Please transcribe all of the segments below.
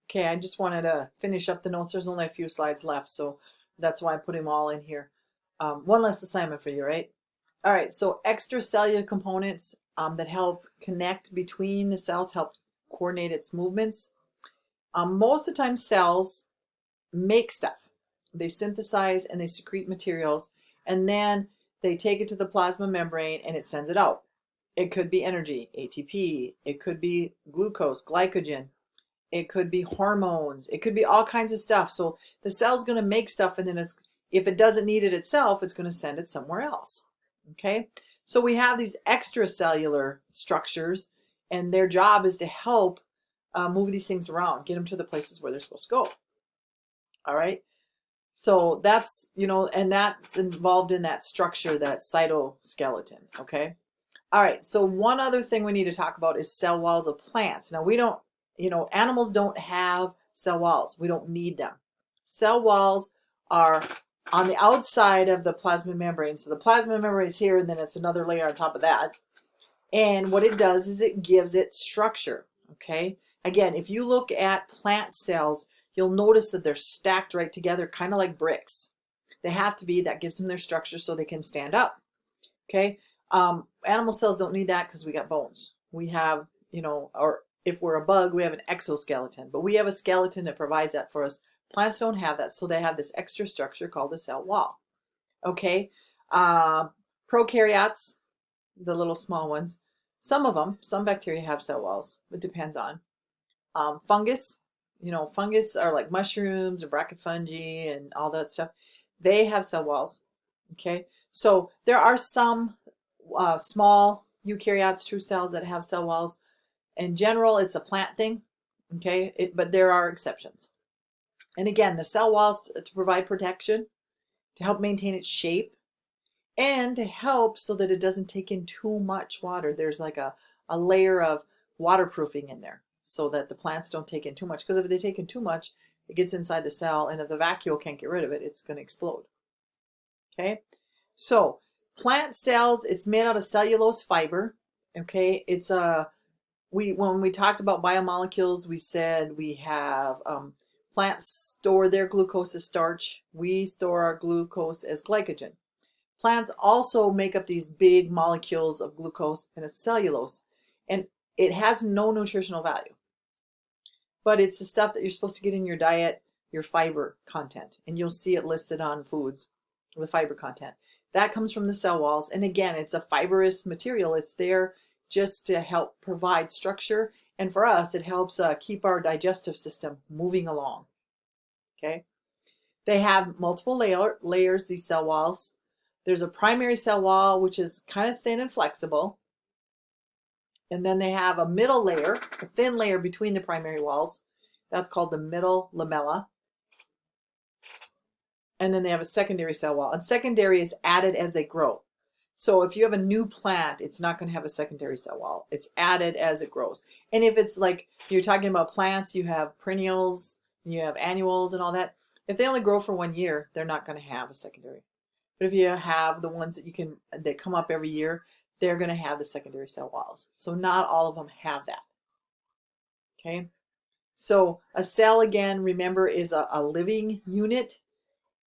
Okay, I just wanted to finish up the notes. There's only a few slides left, so that's why I put them all in here. One less assignment for you, right? All right, so extracellular components that help connect between the cells, help coordinate its movements. Most of the time, cells make stuff. They synthesize and they secrete materials, and then they take it to the plasma membrane and it sends it out. It could be energy, ATP. It could be glucose, glycogen. It could be hormones. It could be all kinds of stuff. So the cell's going to make stuff, and then if it doesn't need it itself, it's going to send it somewhere else. Okay? So we have these extracellular structures, and their job is to help move these things around, get them to the places where they're supposed to go. All right? So that's, and that's involved in that structure, that cytoskeleton. Okay? All right, so one other thing we need to talk about is cell walls of plants. Now, we don't, animals don't have cell walls. We don't need them. Cell walls are on the outside of the plasma membrane. So the plasma membrane is here, and then it's another layer on top of that. And what it does is it gives it structure, okay? Again, if you look at plant cells, you'll notice that they're stacked right together, kind of like bricks. They have to be. That gives them their structure so they can stand up, okay? Animal cells don't need that because we got bones. We have, or if we're a bug, we have an exoskeleton, but we have a skeleton that provides that for us. Plants don't have that, so they have this extra structure called the cell wall. Okay, prokaryotes, the little small ones, some bacteria have cell walls. It depends on fungus. Fungus are like mushrooms or brachyfungi and all that stuff. They have cell walls. Okay, so there are some small eukaryotes, true cells that have cell walls. In general, it's a plant thing, okay? But there are exceptions. And again, the cell walls to provide protection, to help maintain its shape, and to help so that it doesn't take in too much water. There's like a layer of waterproofing in there so that the plants don't take in too much. Because if they take in too much, it gets inside the cell, and if the vacuole can't get rid of it, it's going to explode. Okay? So plant cells, it's made out of cellulose fiber. Okay, it's when we talked about biomolecules, we said we have plants store their glucose as starch. We store our glucose as glycogen. Plants also make up these big molecules of glucose and a cellulose, and it has no nutritional value. But it's the stuff that you're supposed to get in your diet, your fiber content, and you'll see it listed on foods, the fiber content. That comes from the cell walls, and again, it's a fibrous material. It's there just to help provide structure, and for us, it helps keep our digestive system moving along. Okay, they have multiple layers, these cell walls. There's a primary cell wall, which is kind of thin and flexible, and then they have a middle layer, a thin layer between the primary walls. That's called the middle lamella. And then they have a secondary cell wall, and secondary is added as they grow. So if you have a new plant, it's not going to have a secondary cell wall. It's added as it grows. And if it's like you're talking about plants, you have perennials, you have annuals and all that. If they only grow for 1 year, they're not going to have a secondary. But if you have the ones that come up every year, they're going to have the secondary cell walls. So not all of them have that. Okay. So a cell, again, remember, is a living unit,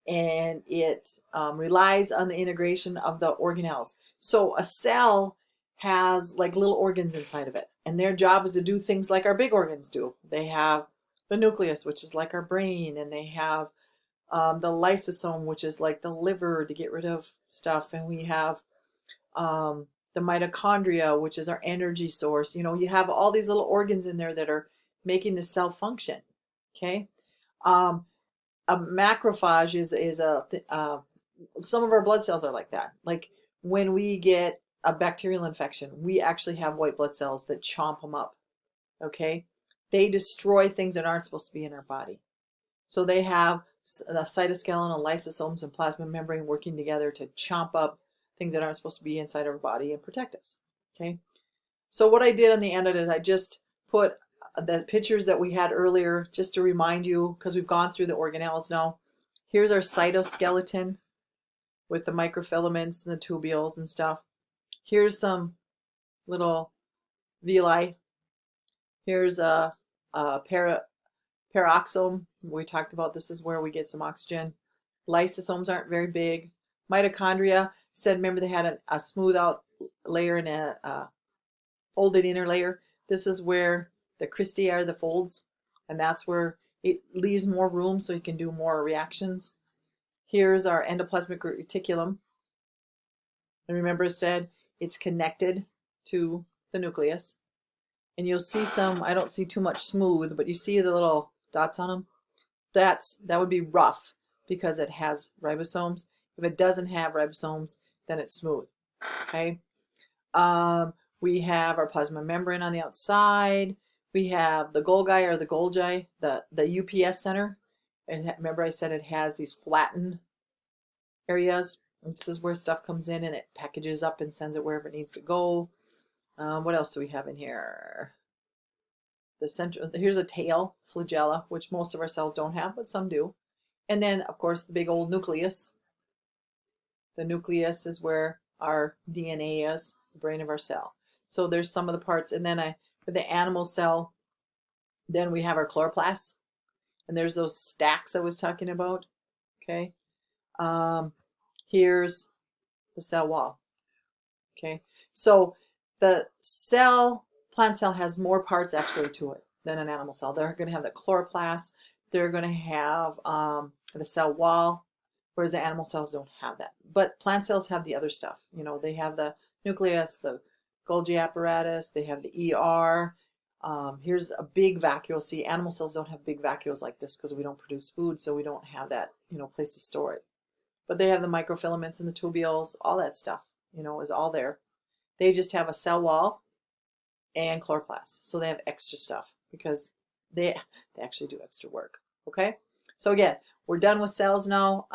and it relies on the integration of the organelles. So a cell has like little organs inside of it, and their job is to do things like our big organs do. They have the nucleus, which is like our brain, and they have the lysosome, which is like the liver to get rid of stuff, and we have the mitochondria, which is our energy source. You have all these little organs in there that are making the cell function. Okay. A macrophage is some of our blood cells are like that. Like when we get a bacterial infection, we actually have white blood cells that chomp them up. Okay, they destroy things that aren't supposed to be in our body. So they have the cytoskeleton and lysosomes and plasma membrane working together to chomp up things that aren't supposed to be inside our body and protect us. Okay, so what I did on the end of it, I just put the pictures that we had earlier just to remind you, because we've gone through the organelles now. Here's our cytoskeleton with the microfilaments and the tubules and stuff. Here's some little villi. Here's a Peroxisome, we talked about, this is where we get some oxygen. Lysosomes aren't very big. Mitochondria, said, remember they had a smooth out layer and a folded inner layer. This is where the cristae are, the folds, and that's where it leaves more room so you can do more reactions. Here's our endoplasmic reticulum. And remember, it said it's connected to the nucleus. And you'll see some, I don't see too much smooth, but you see the little dots on them? That would be rough because it has ribosomes. If it doesn't have ribosomes, then it's smooth. Okay. We have our plasma membrane on the outside. We have the Golgi or the Golgi, the UPS center. And remember I said it has these flattened areas. This is where stuff comes in and it packages up and sends it wherever it needs to go. What else do we have in here? The central, here's a tail, flagella, which most of our cells don't have, but some do. And then, of course, the big old nucleus. The nucleus is where our DNA is, the brain of our cell. So there's some of the parts. And then for the animal cell, then we have our chloroplasts. And there's those stacks I was talking about. Okay. Here's the cell wall. Okay. So the plant cell has more parts actually to it than an animal cell. They're going to have the chloroplast. They're going to have the cell wall, whereas the animal cells don't have that. But plant cells have the other stuff. You know, they have the nucleus, the Golgi apparatus, they have the ER. Here's a big vacuole. See, animal cells don't have big vacuoles like this because we don't produce food, so we don't have that, place to store it. But they have the microfilaments and the tubules, all that stuff, is all there. They just have a cell wall and chloroplasts. So they have extra stuff because they actually do extra work. Okay. So again, we're done with cells now.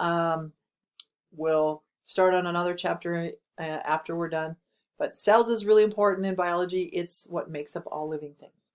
We'll start on another chapter after we're done. But cells is really important in biology. It's what makes up all living things.